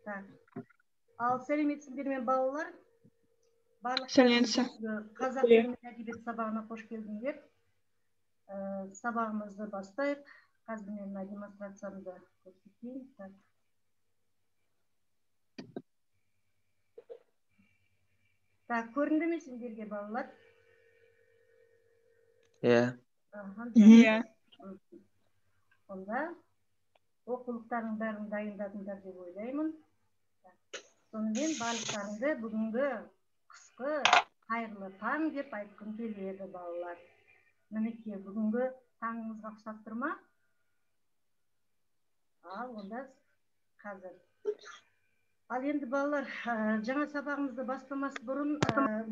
Так. Ал сәлеметсіздер ме балалар? Сәлеметсіз. Қазақ тілі мен әдебиет сабағына қош келдіңдер. Сабағымызды бастайық. Қазір мен демонстрациямды көрсетейін. Так, көрінді ме сендерге балалар? Иә. Иә. Онда оқулықтардың бәрін дайындадыңдар деп ойлаймын. Сонымен барлықтарыңды бүгінгі қысқы қайырлы таң деп айтқым келеді балалар. Мінекей бүгінгі таңыңызға ұқсап тұр ма? Ал онда қазір. Ал енді балалар, жаңа сабағымызды бастамас бұрын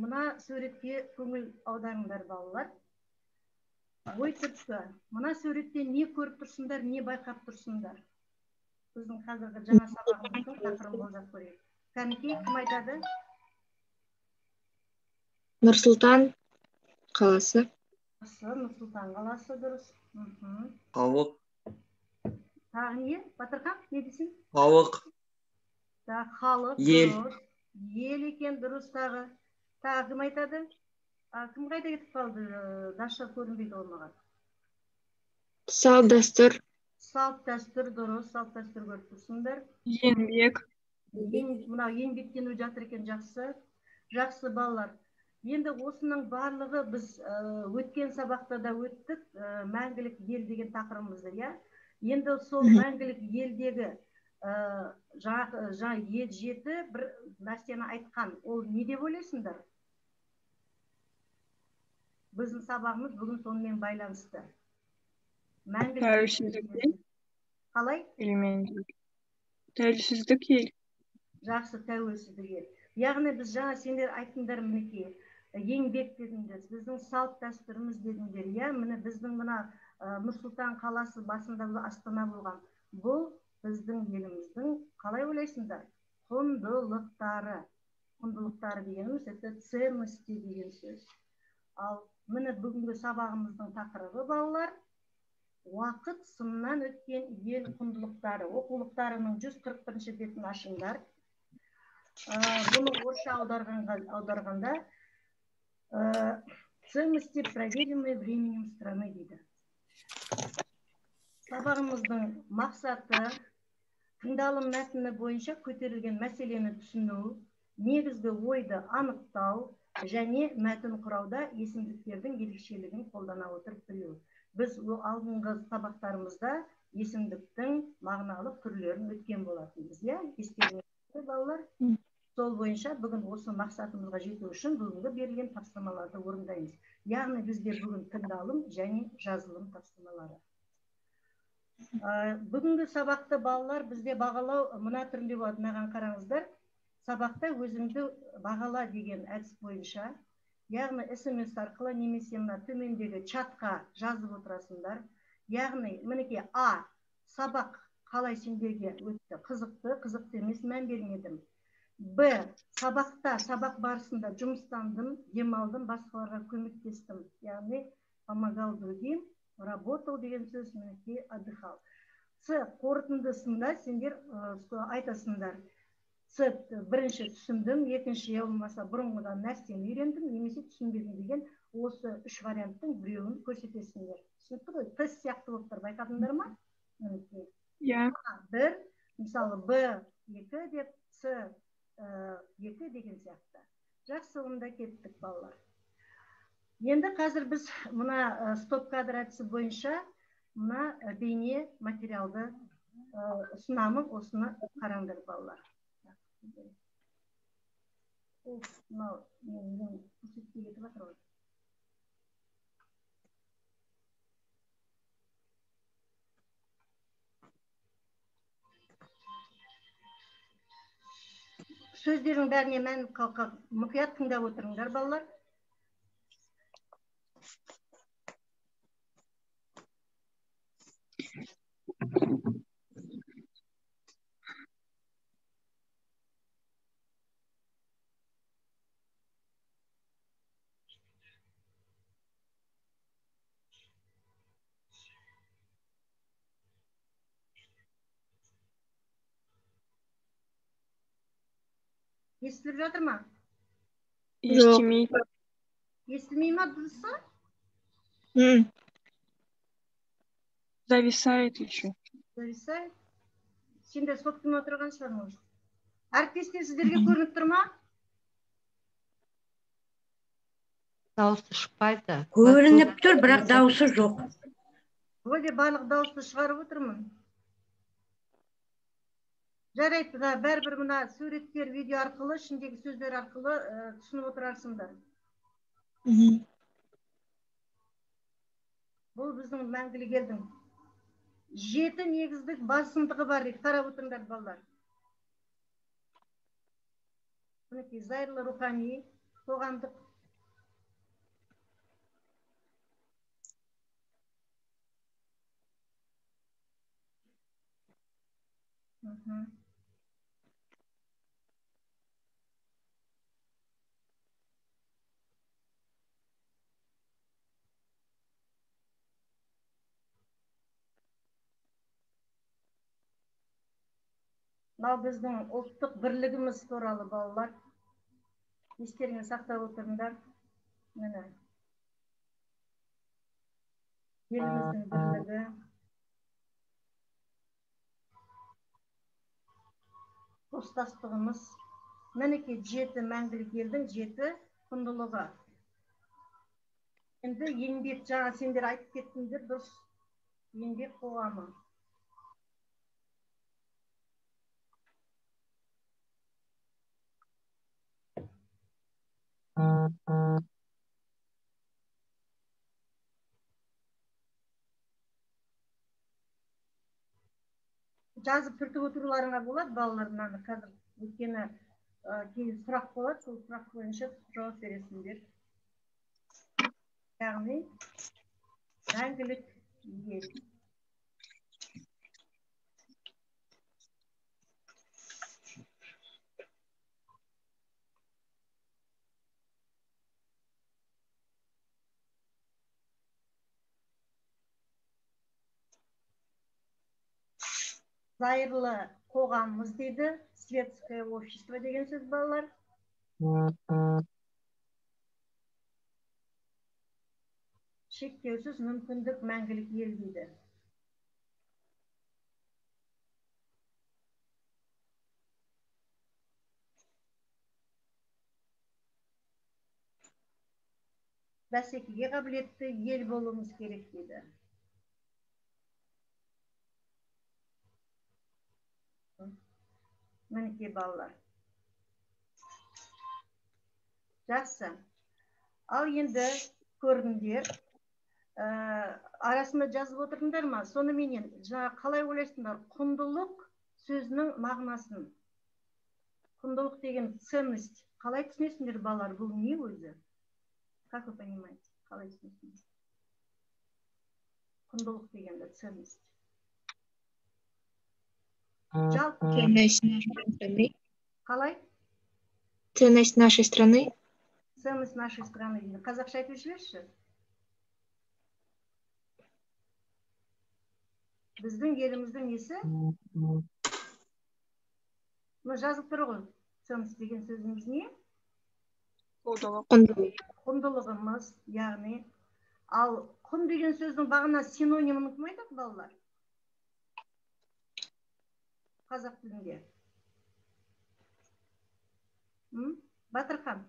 мына суретке көңіл аударыңдар балалар. Ой түрткі, мына суретте не көріп тұрсыңдар, не байқап тұрсыңдар? Біздің қазіргі жаңа сабағымыздың тақырыбын болжап көрейік. Кәнекей, кім айтады? Нұрсұлтан қаласы. Нұрсұлтан қаласы, дұрыс. Халық. Тағы не? Батырхан, не дейсің? Халық. Халық, дұрыс. Ел екен, дұрыс тағы. Тағы кім айтады? Кім қайда кетіп қалды? Даша көрінбейді олмаған. Салт дәстүр. Салт дәстүр, дұрыс. Салт дәстүр көріп тұрсыңдар. Еңбек. Мына еңбектену жатыр екен, жақсы. Жақсы балалар. Енді осының барлығы біз өткен сабақта да өттік, мәңгілік ел деген тақырыбымызды, иә? Енді сол мәңгілік елдегі жаңа жеті бір нәрсені айтқан, ол не деп ойлайсыңдар? Біздің сабағымыз бүгін сонымен байланысты. Тәуелсіздік ел. Қалай? Тәуелсіздік ел. Жақсы, тәуелсіздік ел. Яғни біз жаңа сендер айттыңдар мінекей, еңбек дедіңдер, біздің салт дәстүріміз дедіңдер, иә, міне біздің мына Нұрсұлтан қаласы басында Астана болған. Бұл біздің еліміздің, қалай ойлайсыңдар? Құндылықтары. Құндылықтары дегеніміз, это ценности деген сөз. Ал міне бүгінгі сабағымыздың тақырыбы балалар, уақыт сыннан өткен ел құндылықтары. Оқулықтарының 141 бетін ашыңдар. Бұны орысша аударғанда ценности, проверенные временем страны дейді. Сабағымыздың мақсаты тыңдалым мәтіні бойынша көтерілген мәселені түсіну, негізгі ойды анықтау және мәтін құрауда есімдіктердің ерекшелігін қолдана отырып білу. Біз алдыңғы сабақтарымызда есімдіктің мағыналық түрлерін өткен болатынбыз, иә? Естеріңізде балалар? Сол бойынша бүгін осы мақсатымызға жету үшін бүгінгі берілген тапсырмаларды орындаймыз. Яғни бізде бүгін тыңдалым және жазылым тапсырмалары. Бүгінгі сабақты балалар бізде бағалау мына түрінде болады. Маған қараңыздар. Сабақта өзіңді бағала деген әдіс бойынша, яғни SMS арқылы немесе мына төмендегі чатқа жазып отырасыңдар. Яғни мінекей А. Сабақ қалай сендерге өтті? Қызықты емес, мән бермедім. Б. Сабақта, сабақ барысында жұмыстандым, демалдым, басқаларға көмектестім. Яғни помогал другим, работал деген сөз мінекей отдыхал. С. Қорытындысында сендер айтасыңдар. С. Бірінші түсіндім, екінші болмаса бұрынғыдан нәрсені үйрендім, немесе түсінбедім деген осы үш варианттың біреуін көрсетесіңдер. Түсінікті ғой? Тест сияқты болып тұр, байқадыңдар ма? Иә. Бір, мысалы Б2 деп, С2 деген сияқты. Жақсы, онда кеттік балалар. Енді қазір біз мұна стоп-кадр әдісі бойынша мұна бейне материалды ұсынамын, осыны қараңдар балалар. Сөздердің бәріне мән қалқақ мұқият тыңдап отырыңдар балалар. Естіліп жатыр ма? Естимейді. Естілмей ма дұрысы? Зависает еще. Зависает. Сендер соткын отырған шығармыз. Әріптестер сіздерге көрініп тұр ма? Дауысы шықпайды. Көрініп тұр, бірақ дауысы жоқ. Өде барлық дауысты шығарып отырмын. Жарайды, бәрібір мына суреттер, видео арқылы, ішіндегі сөздер арқылы түсініп отырарсыңдар. Бұл біздің мәңгілік елдің 7 негіздік басымдығы бар дейді. Қарап отырыңдар балалар. Мінекей зайырлы рухани, қоғамдық. Мынау біздің ұлттық бірлігіміз туралы балалар. Естеріңе сақтап отырыңдар. Міне. Еліміздің бірлігі. Достастығымыз. Мінекей 7 мәңгілік елдің 7 құндылығы. Енді еңбек, жаңа сендер айтып кеттіңдер, дұрыс. Еңбек қоғамы. Жазып түртіп отыруларыңа болады балаларынан қазір. Өйткені кейін сұрақ болады, сол сұрақ бойынша жауап бересіңдер. Яғни мәңгілік ел. Зайырлы қоғамымыз дейді, светское общество деген сөз балалар. Шектеусіз мүмкіндік мәңгілік ел дейді. Бәсекеге қабілетті ел болуымыз керек дейді. Мінекей балалар. Жақсы. Ал енді көрдіңдер. Арасында жазып отырдыңдар ма? Соныменен жаңа қалай ойлайсыңдар? Құндылық сөзінің мағынасын. Құндылық деген ценность. Қалай түсінесіңдер балалар? Бұл не өзі? Как вы понимаете? Қалай түсінесіңдер? Құндылық дегенде ценность. Ценность нашей страны. Қалай? Ценность нашей страны. Ценность нашей страны. Қазақша айтып жіберші. Біздің еліміздің несі? Жазып тұр ғой. Ценность деген сөзіміз не? Құндылығымыз, яғни. Ал құн деген сөздің бағына синонимін кім айтады балалар? Қазақ тілінде. Батырхан.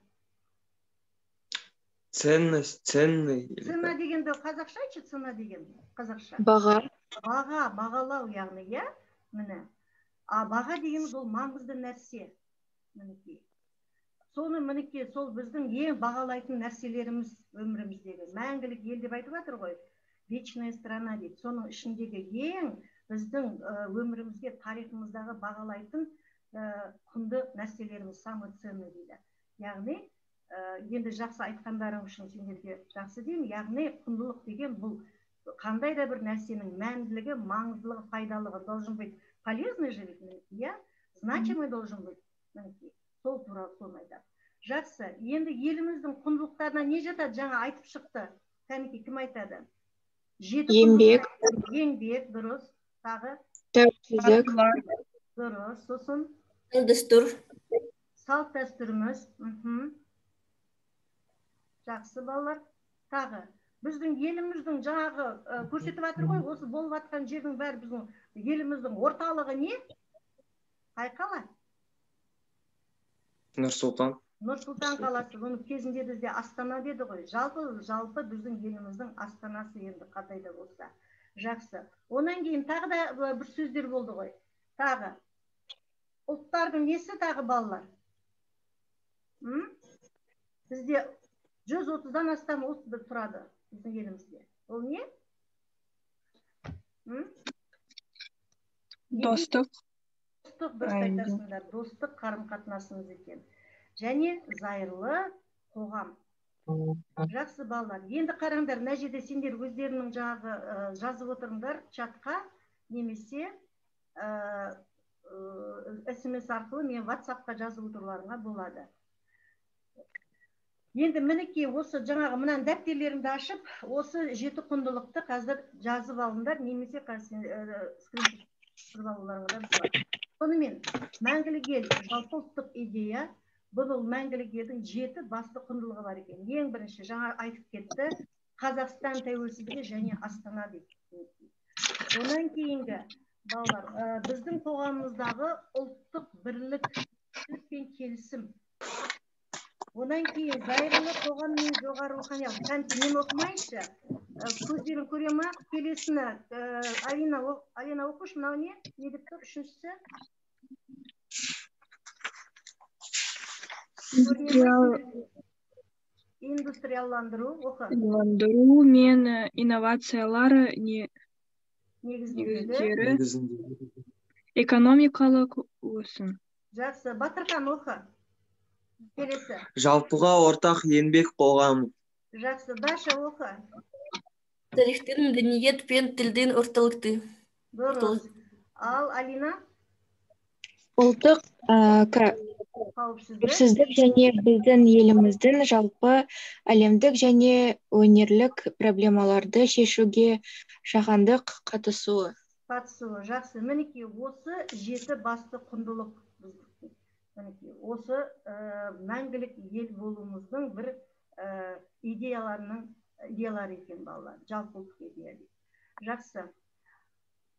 Ценность, ценный. Цена дегенде қазақша айтшы, цена деген қазақша. Баға. Баға, бағалау яғни, я? Міне. А баға дегеніміз ол маңызды нәрсе. Мінекей. Соны мінекей, сол біздің ең бағалайтын нәрселеріміз өміріміздегі. Мәңгілік ел деп айтып жатыр ғой. Вечная страна дейді. Соның ішіндегі ең біздің өмірімізге, тарихымыздағы бағалайтын құнды нәрселеріміз самый ценный дейді. Яғни, енді жақсы айтқандарың үшін сендерге жақсы деймін. Яғни, құндылық деген бұл қандай да бір нәрсенің мәнділігі, маңыздылығы, пайдалығы должен быть полезный же, я, значимый должен быть. Сол туралы соны айтады. Жақсы, енді еліміздің құндылықтарына не жатады? Жаңа айтып шықты. Кәнекей, кім айтады? Еңбек. Еңбек, дұрыс. Тағы? Тәуелсіздік. Дұрыс. Сосын? Дәстүр. салт дәстүріміз. Жақсы балалар. Тағы біздің еліміздің жаңағы көрсетіп жатыр ғой, осы болып жатқан жердің бәрі біздің еліміздің орталығы не? Қай қала? Нұр-Сұлтан. Нұр-Сұлтан қаласы. Бұны кезінде бізде Астана деді ғой. Жалпы біздің еліміздің астанасы енді қандай да болса. Жақсы. Онан кейін тағы да бір сөздер болды ғой. Тағы. Ұлттардың несі тағы балалар? Бізде 130-дан астам ұлт тұрады біздің елімізде. Ол не? Достық. Достық, дұрыс айтасыңдар. Достық қарым-қатынасымыз екен. Және зайырлы қоғам. Жақсы балалар. Енді қараңдар, мына жерде сендер өздерінің жаңағы жазып отырыңдар чатқа, немесе SMS арқылы мен WhatsApp-қа жазып отыруларыңа болады. Енді мінекей осы жаңағы мынан дәптерлеріңді ашып, осы 7 құндылықты қазір жазып алыңдар, немесе скриншот түсіріп алуларыңдар болады. Сонымен, мәңгілік ел жалпы ұлттық идея, бұл мәңгілік елдің 7 басты құндылығы бар екен. Ең бірінші, жаңа айтып кетті, Қазақстан тәуелсіздігі және Астана дейді. Онан кейінгі, балалар, біздің қоғамымыздағы ұлттық бірлік пен келісім. Онан кейін зайырлы қоғам мен жоғары руханият. Мен оқымайыншы, көздерін көре ма? Келесіні, Алина оқыш, мынау не? Не деп тұр? Үшіншісі? Индустрияландыру, оқы. Индустрияландыру мен инновациялар негіздері. Экономикалық өсім. Жақсы, Батырхан оқы. Келесі. Жалпыға ортақ еңбек қоғамы. Жақсы, Даша оқы. Тарихтың мәдениет пен тілдің орталықты. Дұрыс. Ал Алина? Ұлттық қауіпсіздік және біздің еліміздің жалпы әлемдік және өңірлік проблемаларды шешуге жаһандық қатысуы. Жақсы. Мінекей осы 7 басты құндылық. Осы мәңгілік ел болуымыздың бір идеялары екен балалар. Жалпы ұлттық идея. Жақсы.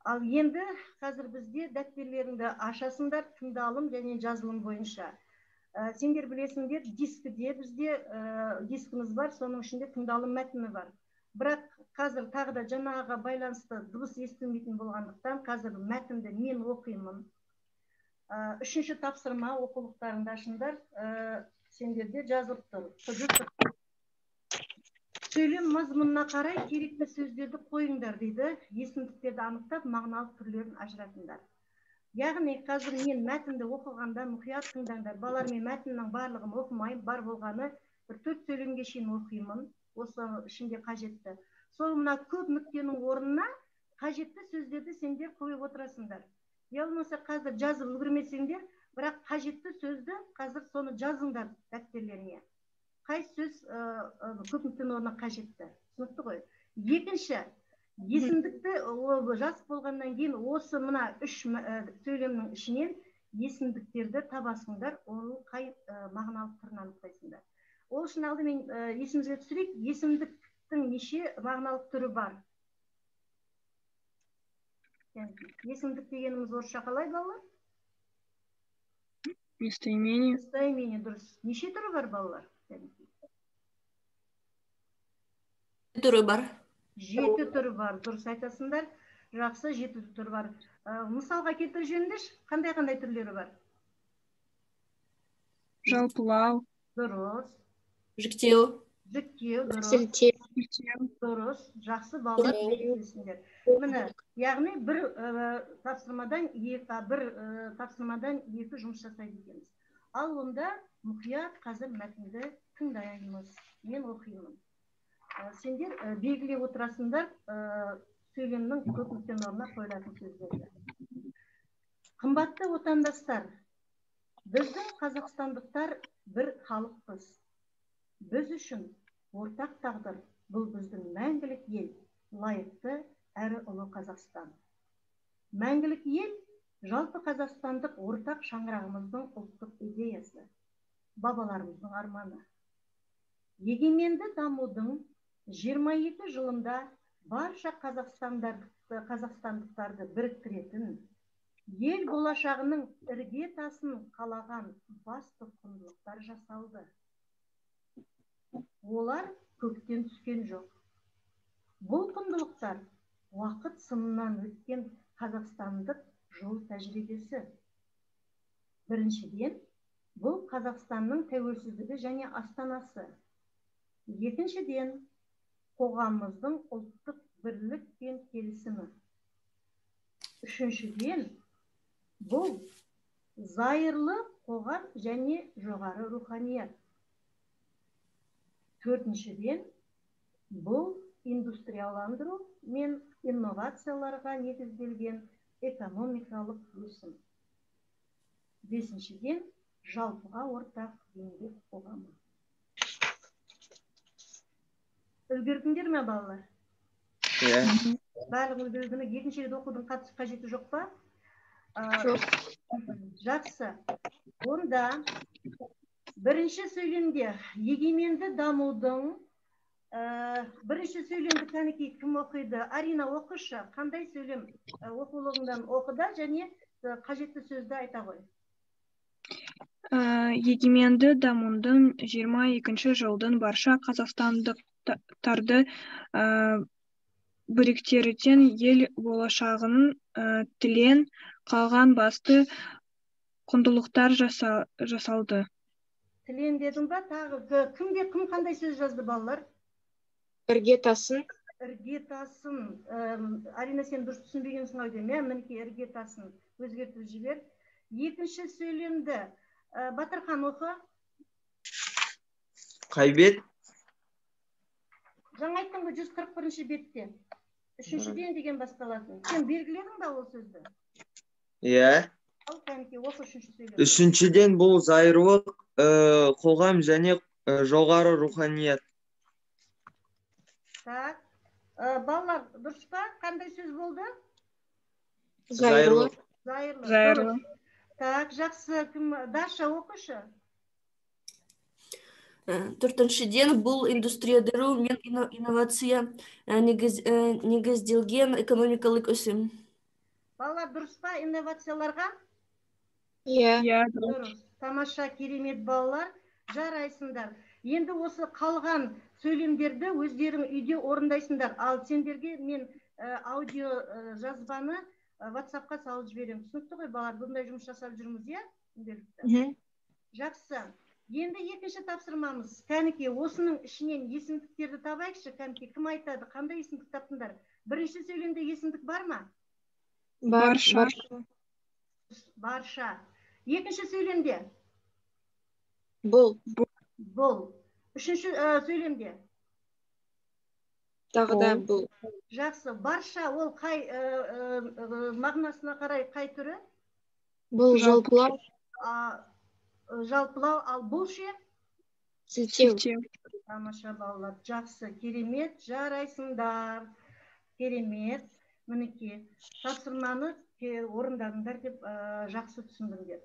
Ал енді қазір бізде дәптерлеріңді ашасыңдар, тыңдалым және жазылым бойынша. Сендер білесіңдер, дискіде бізде дискіміз бар, соның ішінде тыңдалым мәтіні бар. Бірақ қазір тағы да жаңаға байланысты дыбыс естілмейтін болғандықтан, қазір мәтінді мен оқимын. Үшінші тапсырма оқулықтарында ашыңдар, сендерде жазылып тұр. Сөйлем мазмұнына қарай керекті сөздерді қойыңдар дейді. Есімдіктерді анықтап, мағыналық түрлерін ажыратыңдар. Яғни қазір мен мәтінді оқығанда мұқият тыңдаңдар. Балалар, мен мәтіннің барлығын оқымайын, бар болғаны бір 4 сөйлемге шейін оқимын. Осы ішінде қажетті. Сол мына көп нүктенің орнына қажетті сөздерді сендер қойып отырасыңдар. Я болмаса қазір жазып үлгермесеңдер, бірақ қажетті сөзді қазір соны жазыңдар дәптерлеріңе. Қай сөз көп нүктенің орнына қажетті. Түсінікті ғой. Екінші, есімдікті жазып болғаннан кейін осы мына 3 сөйлемнің ішінен есімдіктерді табасыңдар, ол қай мағыналық түрін анықтайсыңдар. Ол үшін алдымен есімізге түсірейік, есімдіктің неше мағыналық түрі бар. Есімдік дегеніміз орысша қалай балалар? Местоимение. Местоимение, дұрыс. Неше түрі бар балалар? Түрі бар. 7 түрі бар, дұрыс айтасыңдар. Жақсы, 7 түрі бар. Мысалға келтіріп жіберіңдерші, қандай түрлері бар? Жалпылау. Дұрыс. Жіктеу. Дұрыс. Жақсы балалар білесіңдер. Міне, яғни бір тапсырмадан екі жұмыс жасайды екенбіз. Ал онда мұқият қазір мәтінді тыңдаймыз. Мен оқимын. Сендер белгілеп отырасыңдар сөйлемнің көп нүктенің орнына қойылатын сөздерді. Қымбатты отандастар, біздің қазақстандықтар бір халықпыз. Біз үшін ортақ тағдыр, бұл біздің мәңгілік ел, лайықты әрі ұлы Қазақстан. Мәңгілік ел жалпы қазақстандық ортақ шаңырағымыздың ұлттық идеясы. бабаларымыздың арманы. Егеменді дамудың 22 жылында барша қазақстандықтарды біріктіретін, ел болашағының іргетасын қалаған басты құндылықтар жасалды. Олар көктен түскен жоқ. Бұл құндылықтар уақыт сынынан өткен қазақстандық жол тәжірибесі. Біріншіден, бұл Қазақстанның тәуелсіздігі және астанасы. Екіншіден, қоғамымыздың ұлттық бірлік пен келісімі. Үшіншіден, бұл зайырлы қоғам және жоғары руханият. Төртіншіден, бұл индустрияландыру мен инновацияларға негізделген экономикалық өсім. Бесіншіден, жалпыға ортақ еңбек қоғамы. Үлгердіңдер ме, балалар? Иә. Барлығы үлгердіңдер. Екінші рет оқудың қажеті жоқ па? Жоқ. Жақсы. Онда бірінші сөйлемде егеменді дамудың бірінші сөйлемді кәнекей кім оқиды? Арина, оқышы. Қандай сөйлем оқулығыңдан оқыда және қажетті сөзді айта қой. Егеменді дамудың 22 жылдың барша қазақстандықтарды біріктіретін, ел болашағының тілен қалған басты құндылықтар жасалды. Тілен дедің ба? Тағы кім қандай сөз жазды, балалар? Іргетасын. Іргетасын. Арина, сен дұрыс түсінбегенсің ау деймін. Мінекей іргетасын өзгертіп жібер. Екінші сөйлемді Батырхан оқы. Қай бет? Жаңа айттың ғой 141 бетте. Үшіншіден деген басталатын. Сен белгіледің ба ол сөзді? Иә. Ал кәнекей оқы үшінші сөйлем. Үшіншіден, бұл зайырлық қоғам және жоғары руханият. Так. Балалар, дұрыс па? Қандай сөз болды? Зайырлық. Зайырлы. Так, жақсы. Даша, оқышы. Төртіншіден, бұл индустрияландыру мен инновация негізделген экономикалық өсім. Балалар, дұрыс па? Инновацияларға? Иә. Дұрыс. Тамаша, керемет балалар. Жарайсыңдар. Енді осы қалған сөйлемдерді өздерің үйде орындайсыңдар. Ал сендерге мен аудио жазбаны WhatsApp-қа салып жіберемін. Түсінікті ғой, балалар, бұндай жұмыс жасап жүрміз, иә? Жақсы. Енді екінші тапсырмамыз. Кәнекей, осының ішінен есімдіктерді табайықшы. Кәнекей, кім айтады? Қандай есімдік таптыңдар? Бірінші сөйлемде есімдік бар ма? Барша. Барша. Екінші сөйлемде? Бұл. Үшінші сөйлемде? Тағы да бұл. Жақсы. Барша ол қай мағынасына қарай қай түрі? Бұл жалпылау. Жалпылау, ал бұл ше? Сілтеу. Тамаша балалар. Жақсы, керемет, жарайсыңдар. Керемет. Мінекей, тапсырманы орындадыңдар деп жақсы түсіндіңдер.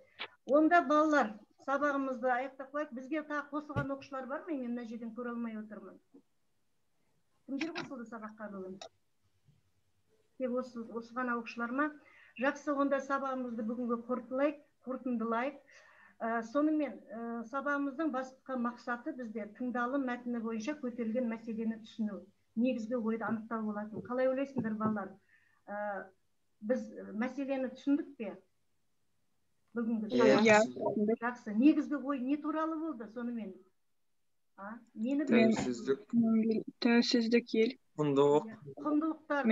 Онда балалар, сабағымызды аяқтап қойып, бізге тағы қосылған оқушылар бар ма? Мен мына жерден көре алмай отырмын. Кімдер қосылды сабаққа бүгін? Тек осы ғана оқушылар ма? Жақсы, онда сабағымызды бүгінгі қорытындылайық. Сонымен сабағымыздың басқа мақсаты бізде тыңдалым мәтіні бойынша көтерілген мәселені түсіну. Негізгі ойды анықтау болатын. Қалай ойлайсыңдар, балалар? Біз мәселені түсіндік пе? Бүгінгі сабақ. Жақсы. Негізгі ой не туралы болды сонымен? Тәуелсіздік ел. Құндылықтар.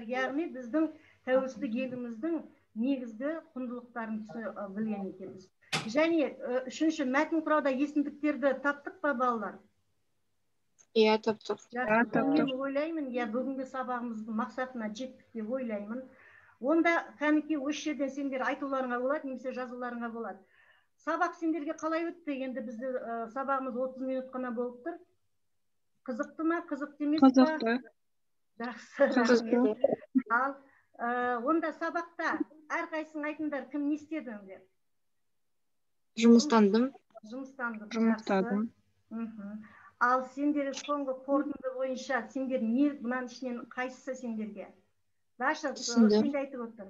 Яғни біздің тәуелсіздік еліміздің негізгі құндылықтарын білген екенбіз. Және үшінші мәтін құрауда есімдіктерді таптық па, балалар? Иә, таптық. Мен ойлаймын, бүгінгі сабағымыздың мақсатына жеттік деп ойлаймын. Онда кәнекей осы жерден сендер айтуларыңа болады, немесе жазуларыңа болады. Сабақ сендерге қалай өтті? Енді бізді сабағымыз 30 минут қана болып тұр. Қызықты ма, қызықты емес па? Қызықты. Жақсы. Ал онда сабақта әрқайсың айтыңдар, кім не істедіңдер? Жұмыстандым. Жұмыстандым. Жұмыстадым. Ал сендер соңғы қорытынды бойынша сендер не мынаның ішінен қайсысы сендерге? Даша, Түсіндім. сен айтып отыр.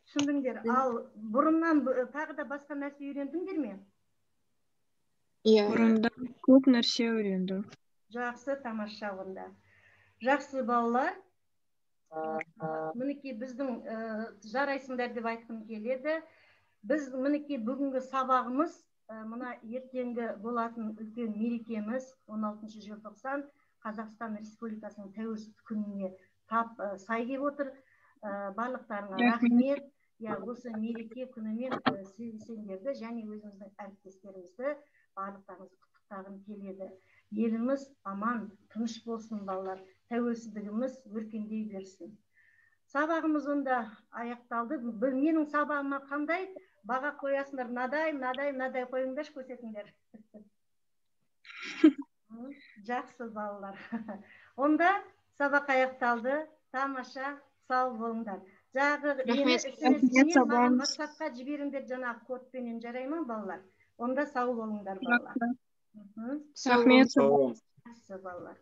Түсіндіңдер. Ал бұрыннан тағы да басқа нәрсе үйрендіңдер ме? Иә. Бұрындан көп нәрсе үйрендім. Жақсы, тамаша онда. Жақсы балалар. Мінекей біздің жарайсыңдар деп айтқым келеді. Біз мінекей бүгінгі сабағымыз мына ертеңгі болатын үлкен мерекеміз 16 желтоқсан Қазақстан Республикасының тәуелсіздік күніне сай келіп отыр. Барлықтарыңа рахмет. Осы мереке күнімен сендерді және өзіміздің әріптестерімізді барлықтарыңызды құттықтағым келеді. Еліміз аман, тыныш болсын балалар. Тәуелсіздігіміз өркендей берсін. Сабағымыз онда аяқталды. Менің сабағыма қандай баға қоясыңдар? Надай қойыңдаршы, көрсетіңдер. Жақсы балалар. Онда сабақ аяқталды. Тамаша, сау болыңдар. Жағы маған WhatsApp-қа жіберіңдер жаңағы кодпенен, жарай ма балалар? Онда сау болыңдар балалар. Рахмет. Жақсы балалар.